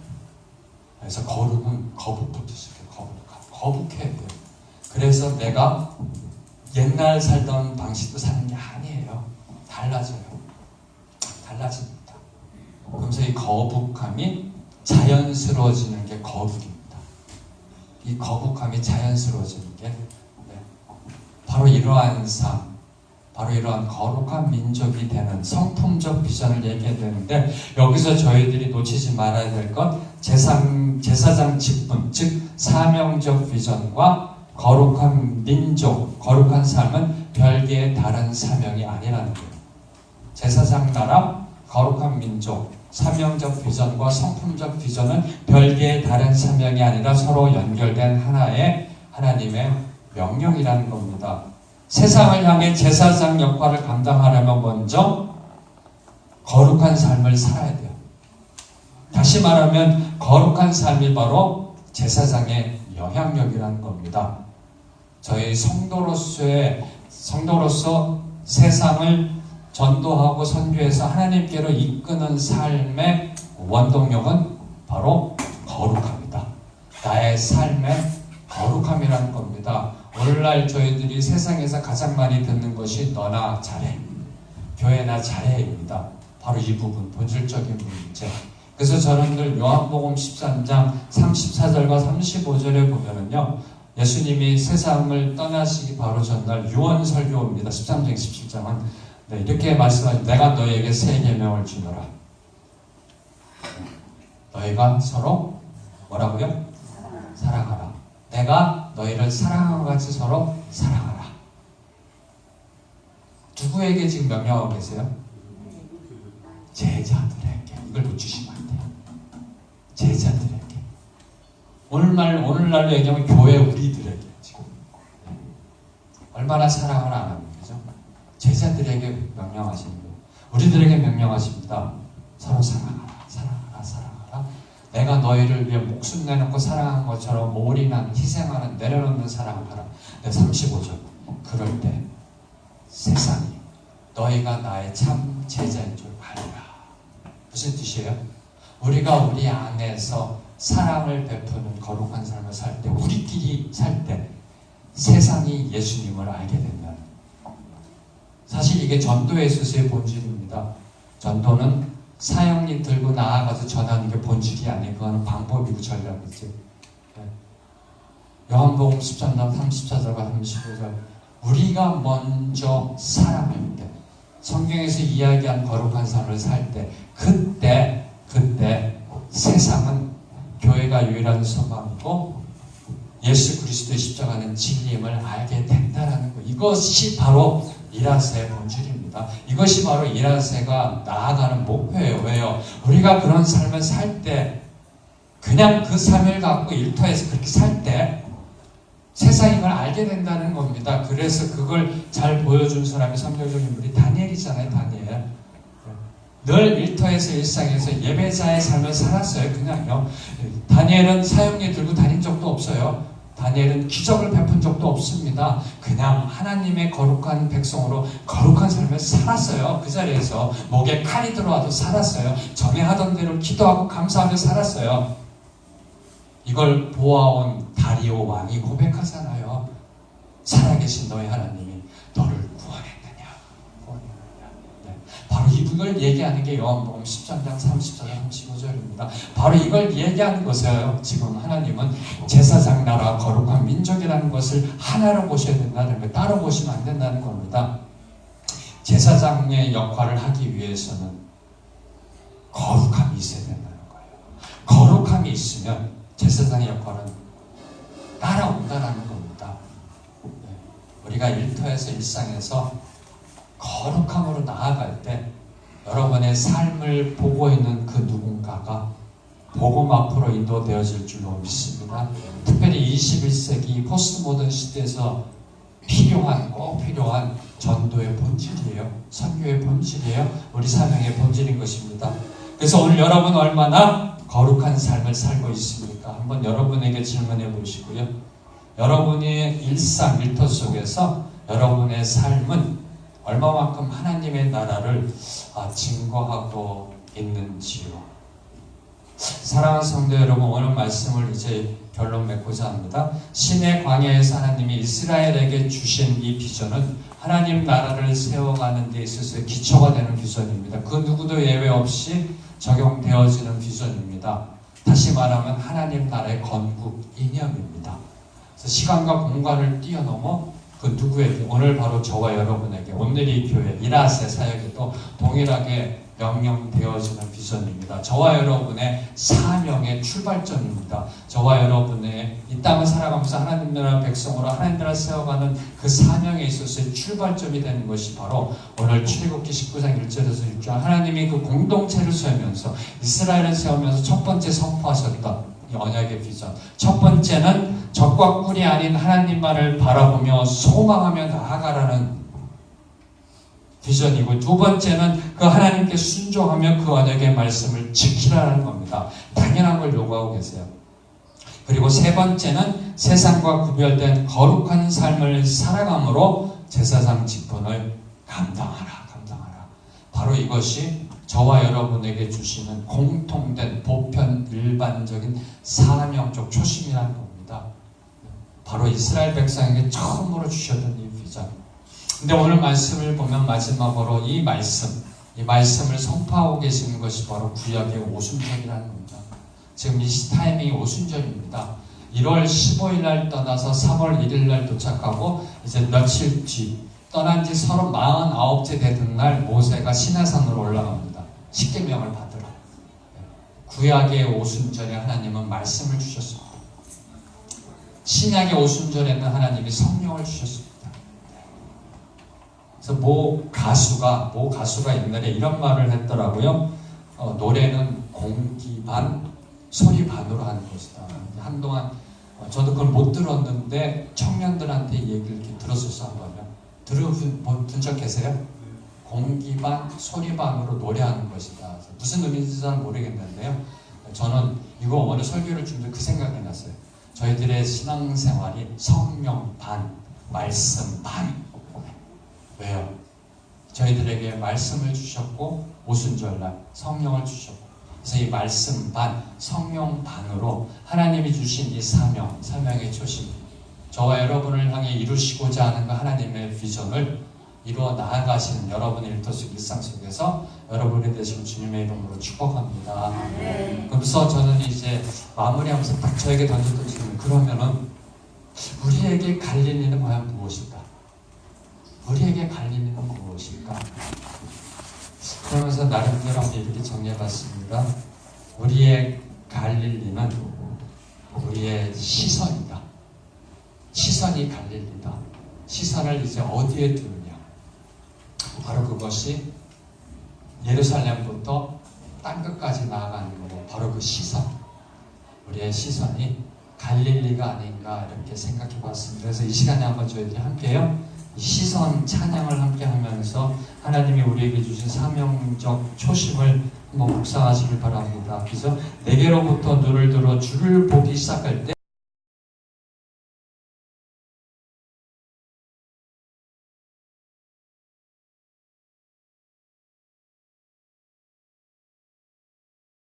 그래서 거룩은 거북부터 시작해요. 거북해야 돼요. 그래서 내가 옛날 살던 방식도 사는 게 아니에요. 달라져요. 달라집니다. 그러면서 이 거북함이 자연스러워지는 게 거룩입니다. 이 거북함이 자연스러워지는 게 바로 이러한 삶, 바로 이러한 거룩한 민족이 되는 성품적 비전을 얘기해야 되는데, 여기서 저희들이 놓치지 말아야 될 것, 제사장 직분, 즉 사명적 비전과 거룩한 민족, 거룩한 삶은 별개의 다른 사명이 아니라는 거예요. 제사장 나라, 거룩한 민족, 사명적 비전과 성품적 비전은 별개의 다른 사명이 아니라 서로 연결된 하나의 하나님의 명령이라는 겁니다. 세상을 향해 제사장 역할을 감당하려면 먼저 거룩한 삶을 살아야 돼요. 다시 말하면 거룩한 삶이 바로 제사장의 영향력이라는 겁니다. 저희 성도로서 세상을 전도하고 선교해서 하나님께로 이끄는 삶의 원동력은 바로 거룩합니다. 나의 삶의 거룩함이라는 겁니다. 오늘날 저희들이 세상에서 가장 많이 듣는 것이 너나 잘해, 교회나 잘해입니다. 바로 이 부분, 본질적인 문제. 그래서 저는 늘 요한복음 13장 34절과 35절에 보면은요, 예수님이 세상을 떠나시기 바로 전날 유언설교입니다. 13장 17장은 이렇게 말씀하시죠. 내가 너희에게 새 계명을 주노라. 너희가 서로 뭐라고요? 사랑하라. 내가 너희를 사랑한 것 같이 서로 사랑하라. 누구에게 지금 명령하고 계세요? 제자들에게. 이걸 놓치시면 안 돼요. 제자들에게. 오늘날로 얘기하면 교회 우리들에게 지금 얼마나 사랑을 안 합니까? 제자들에게 명령하십니다. 우리들에게 명령하십니다. 서로 사랑하라, 사랑하라, 사랑하라. 내가 너희를 위해 목숨 내놓고 사랑한 것처럼 올인하는, 희생하는, 내려놓는 사랑을 하라. 35절. 그럴 때 세상이 너희가 나의 참 제자인 줄 알리라. 무슨 뜻이에요? 우리가 우리 안에서 사랑을 베푸는 거룩한 삶을 살 때, 우리끼리 살 때 세상이 예수님을 알게 되면, 사실 이게 전도에 있어서의 본질입니다. 전도는 사형리 들고 나아가서 전하는 게 본질이 아니에요. 그거는 방법이고 전략이지. 요한복음 13장 34절과 35절. 우리가 먼저 사랑할 때, 성경에서 이야기한 거룩한 삶을 살 때, 그때 세상은 교회가 유일한 소망이고 예수 그리스도의 십자가는 진리임을 알게 된다라는 거. 이것이 바로 이라세의 본질입니다. 이것이 바로 이라세가 나아가는 목표예요. 왜요? 우리가 그런 삶을 살 때, 그냥 그 삶을 갖고 일터에서 그렇게 살 때 세상이 그걸 알게 된다는 겁니다. 그래서 그걸 잘 보여준 사람이 성경적 인물이 다니엘이잖아요. 다니엘. 늘 일터에서 일상에서 예배자의 삶을 살았어요. 그냥요. 다니엘은 사형리 들고 다닌 적도 없어요. 다니엘은 기적을 베푼 적도 없습니다. 그냥 하나님의 거룩한 백성으로 거룩한 삶을 살았어요. 그 자리에서 목에 칼이 들어와도 살았어요. 전에 하던 대로 기도하고 감사하며 살았어요. 이걸 보아온 다리오 왕이 고백하잖아요. 살아계신 너의 하나님이 너를 구원했느냐. 네. 바로 이걸 얘기하는 게 요한복음 13장 34절 35절입니다. 바로 이걸 얘기하는 것이에요. 지금 하나님은 제사장 나라 거룩한 민족이라는 것을 하나로 보셔야 된다는 거예요. 따로 보시면 안 된다는 겁니다. 제사장의 역할을 하기 위해서는 거룩함이 있어야 된다는 거예요. 거룩함이 있으면 제사장의 역할은 따라온다는 겁니다. 우리가 일터에서 일상에서 거룩함으로 나아갈 때 여러분의 삶을 보고 있는 그 누군가가 복음 앞으로 인도되어질 줄로 믿습니다. 특별히 21세기 포스트 모던 시대에서 꼭 필요한 전도의 본질이에요. 선교의 본질이에요. 우리 사명의 본질인 것입니다. 그래서 오늘 여러분 얼마나 거룩한 삶을 살고 있습니까? 한번 여러분에게 질문해 보시고요. 여러분의 일터 속에서 여러분의 삶은 얼마만큼 하나님의 나라를 증거하고 있는지요. 사랑하는 성도 여러분, 오늘 말씀을 이제 결론 맺고자 합니다. 신의 광야에서 하나님이 이스라엘에게 주신 이 비전은 하나님 나라를 세워가는 데 있어서 기초가 되는 비전입니다. 그 누구도 예외 없이 적용되어지는 비전입니다. 다시 말하면 하나님 나라의 건국 이념입니다. 그래서 시간과 공간을 뛰어넘어 그 누구에게, 오늘 바로 저와 여러분에게, 오늘 이 교회 이라세 사역에도 동일하게 명령되어지는 비전입니다. 저와 여러분의 사명의 출발점입니다. 저와 여러분의 이 땅을 살아가면서 하나님 나라 백성으로 하나님 나라 세워가는 그 사명에 있어서의 출발점이 되는 것이 바로 오늘 출애굽기 19장 1절에서 6절 하나님이 그 공동체를 세우면서 이스라엘을 세우면서 첫 번째 선포하셨던 이 언약의 비전. 첫 번째는 적과 꿀이 아닌 하나님만을 바라보며 소망하며 나아가라는 비전이고, 두 번째는 그 하나님께 순종하며 그 언약의 말씀을 지키라는 겁니다. 당연한 걸 요구하고 계세요. 그리고 세 번째는 세상과 구별된 거룩한 삶을 살아감으로 제사장 직분을 감당하라. 바로 이것이 저와 여러분에게 주시는 공통된 보편 일반적인 사명적 초심이라는 겁니다. 바로 이스라엘 백성에게 처음으로 주셨던 이 비전. 근데 오늘 말씀을 보면 마지막으로 이 말씀을 선포하고 계시는 것이 바로 구약의 오순절이라는 겁니다. 지금 이 타이밍이 오순절입니다. 1월 15일 날 떠나서 3월 1일 날 도착하고 이제 며칠 뒤 떠난 지 49째 되던 날 모세가 시내산으로 올라갑니다. 십계명을 받으러. 구약의 오순절에 하나님은 말씀을 주셨습니다. 신약의 오순절에는 하나님이 성령을 주셨습니다. 그래서 모 가수가 옛날에 이런 말을 했더라고요. 노래는 공기 반, 소리 반으로 하는 것이다. 한동안 저도 그걸 못 들었는데 청년들한테 이 얘기를 이렇게 들었었어 한번요. 들어본 적 계세요? 공기 반, 소리 반으로 노래하는 것이다. 무슨 의미인지 잘 모르겠는데요. 저는 이거 오늘 설교를 준비 그 생각이 났어요. 저희들의 신앙생활이 성령 반, 말씀 반. 왜요? 저희들에게 말씀을 주셨고 오순절날 성령을 주셨고, 그래서 이 말씀 반, 성령 반으로 하나님이 주신 이 사명의 초심, 저와 여러분을 향해 이루시고자 하는 그 하나님의 비전을 이루어 나아가시는 여러분의 일상 속에서 여러분이 되시는 주님의 이름으로 축복합니다. 그래서 저는 이제 마무리하면서 딱 저에게 던졌던 질문, 그러면은 우리에게 갈릴리는 과연 무엇일까? 우리에게 갈릴리는 무엇일까? 그러면서 나름대로 이렇게 정리해봤습니다. 우리의 갈릴리는 우리의 시선이다. 시선이 갈릴리다. 시선을 이제 어디에 두느냐? 바로 그것이 예루살렘부터 땅끝까지 나아가는 거고, 바로 그 시선. 우리의 시선이 갈릴리가 아닌가 이렇게 생각해봤습니다. 그래서 이 시간에 한번 저희들이 함께요. 시선 찬양을 함께 하면서 하나님이 우리에게 주신 사명적 초심을 한번 묵상하시길 바랍니다. 그래서 내게로부터 눈을 들어 주를 보기 시작할 때